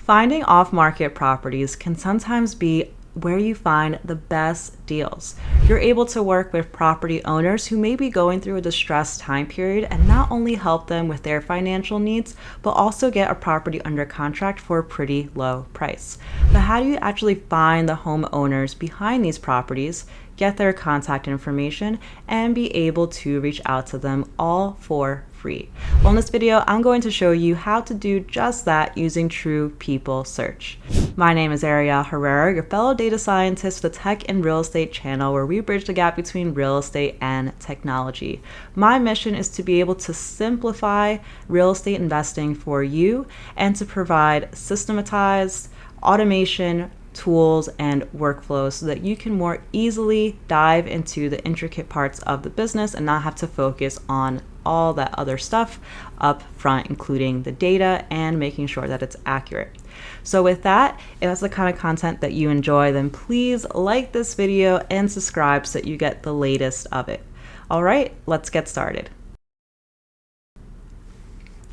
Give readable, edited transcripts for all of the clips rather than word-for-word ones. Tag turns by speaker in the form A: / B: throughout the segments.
A: Finding off-market properties can sometimes be where you find the best deals. You're able to work with property owners who may be going through a distressed time period and not only help them with their financial needs, but also get a property under contract for a pretty low price. But how do you actually find the homeowners behind these properties, get their contact information, and be able to reach out to them all for free? Well, in this video, I'm going to show you how to do just that using True People Search. My name is Ariel Herrera, your fellow data scientist for the Tech and Real Estate channel, where we bridge the gap between real estate and technology. My mission is to be able to simplify real estate investing for you and to provide systematized automation, tools, and workflows so that you can more easily dive into the intricate parts of the business and not have to focus on all that other stuff up front, including the data and making sure that it's accurate. So with that, if that's the kind of content that you enjoy, then please like this video and subscribe so that you get the latest of it. All right, let's get started.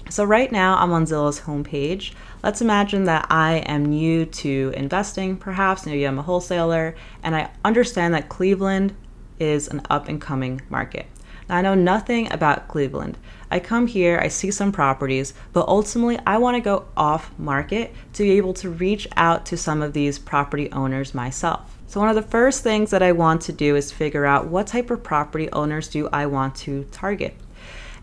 A: So right now I'm on Zillow's homepage. Let's imagine that I am new to investing, perhaps maybe I'm a wholesaler, and I understand that Cleveland is an up and coming market. Now I know nothing about Cleveland. I come here, I see some properties, but ultimately I want to go off market to be able to reach out to some of these property owners myself. So one of the first things that I want to do is figure out what type of property owners do I want to target.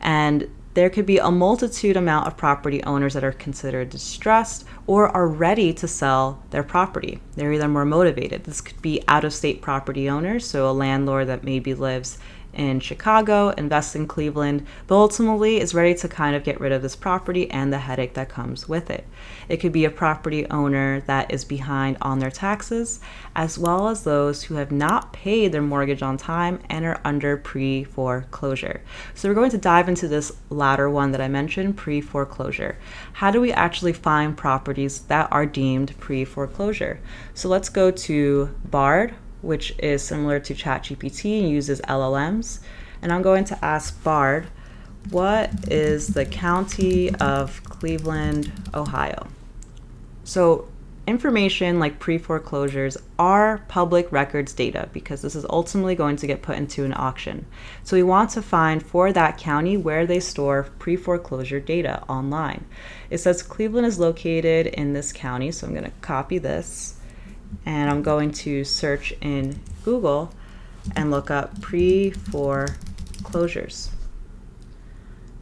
A: And there could be a multitude amount of property owners that are considered distressed or are ready to sell their property. They're either more motivated. This could be out-of-state property owners, so a landlord that maybe lives in Chicago, invests in Cleveland, but ultimately is ready to kind of get rid of this property and the headache that comes with it. It could be a property owner that is behind on their taxes, as well as those who have not paid their mortgage on time and are under pre-foreclosure. So we're going to dive into this latter one that I mentioned, pre-foreclosure. How do we actually find properties that are deemed pre-foreclosure? So let's go to Bard, which is similar to ChatGPT and uses LLMs. And I'm going to ask Bard, what is the county of Cleveland, Ohio? So information like pre-foreclosures are public records data because this is ultimately going to get put into an auction. So we want to find for that county where they store pre-foreclosure data online. It says Cleveland is located in this county, so I'm going to copy this. And I'm going to search in Google and look up pre-foreclosures.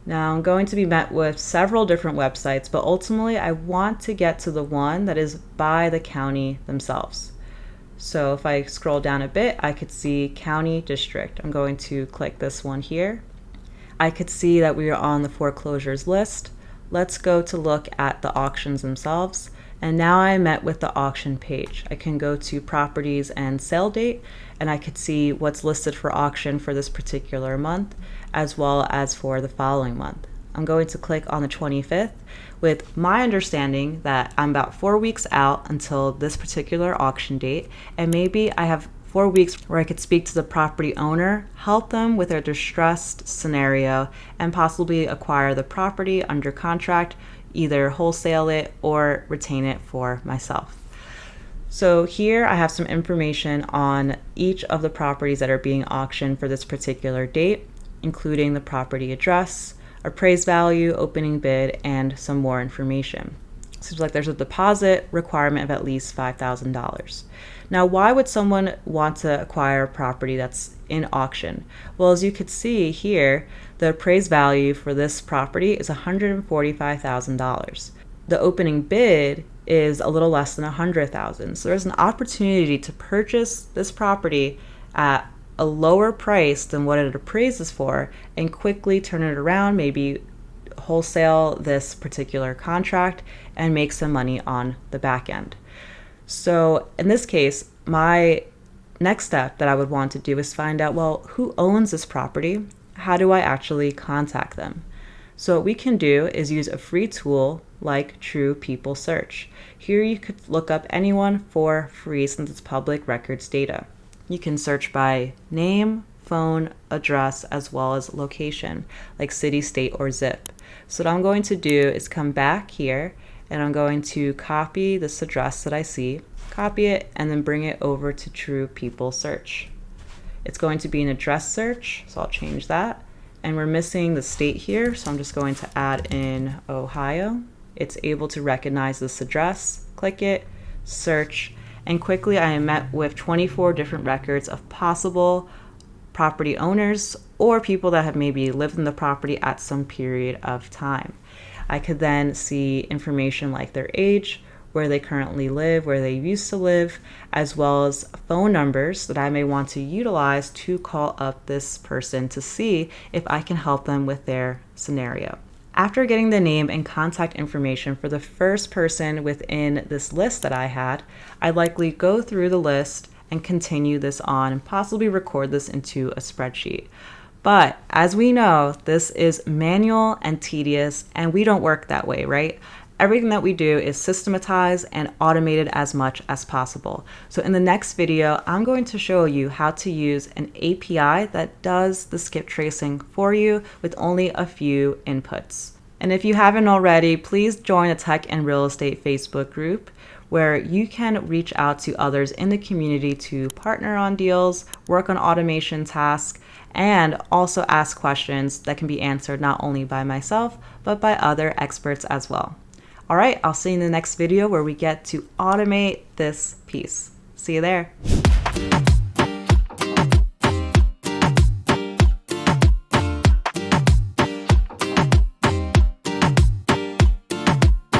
A: Now I'm going to be met with several different websites, but ultimately I want to get to the one that is by the county themselves. So if I scroll down a bit, I could see county district. I'm going to click this one here. I could see that we are on the foreclosures list. Let's go to look at the auctions themselves. And now I'm met with the auction page. I can go to properties and sale date, and I could see what's listed for auction for this particular month, as well as for the following month. I'm going to click on the 25th with my understanding that I'm about 4 weeks out until this particular auction date, and maybe I have 4 weeks where I could speak to the property owner, help them with their distressed scenario, and possibly acquire the property under contract, either wholesale it or retain it for myself. So here I have some information on each of the properties that are being auctioned for this particular date, including the property address, appraised value, opening bid, and some more information. Seems like there's a deposit requirement of at least $5,000. Now, why would someone want to acquire a property that's in auction? Well, as you could see here, the appraised value for this property is $145,000. The opening bid is a little less than $100,000. So there's an opportunity to purchase this property at a lower price than what it appraises for and quickly turn it around, maybe wholesale this particular contract and make some money on the back end. So in this case, my next step that I would want to do is find out, well, who owns this property? How do I actually contact them? So what we can do is use a free tool like True People Search. Here you could look up anyone for free since it's public records data. You can search by name, phone, address, as well as location, like city, state, or zip. So what I'm going to do is come back here and I'm going to copy this address that I see, copy it, and then bring it over to True People Search. It's going to be an address search, so I'll change that. And we're missing the state here, so I'm just going to add in Ohio. It's able to recognize this address, click it, search, and quickly I am met with 24 different records of possible property owners or people that have maybe lived in the property at some period of time. I could then see information like their age, where they currently live, where they used to live, as well as phone numbers that I may want to utilize to call up this person to see if I can help them with their scenario. After getting the name and contact information for the first person within this list that I had, I'd likely go through the list and continue this on and possibly record this into a spreadsheet. But as we know, this is manual and tedious, and we don't work that way, right? Everything that we do is systematized and automated as much as possible. So in the next video, I'm going to show you how to use an API that does the skip tracing for you with only a few inputs. And if you haven't already, please join the Tech and Real Estate Facebook group, where you can reach out to others in the community to partner on deals, work on automation tasks, and also ask questions that can be answered not only by myself, but by other experts as well. All right, I'll see you in the next video where we get to automate this piece. See you there.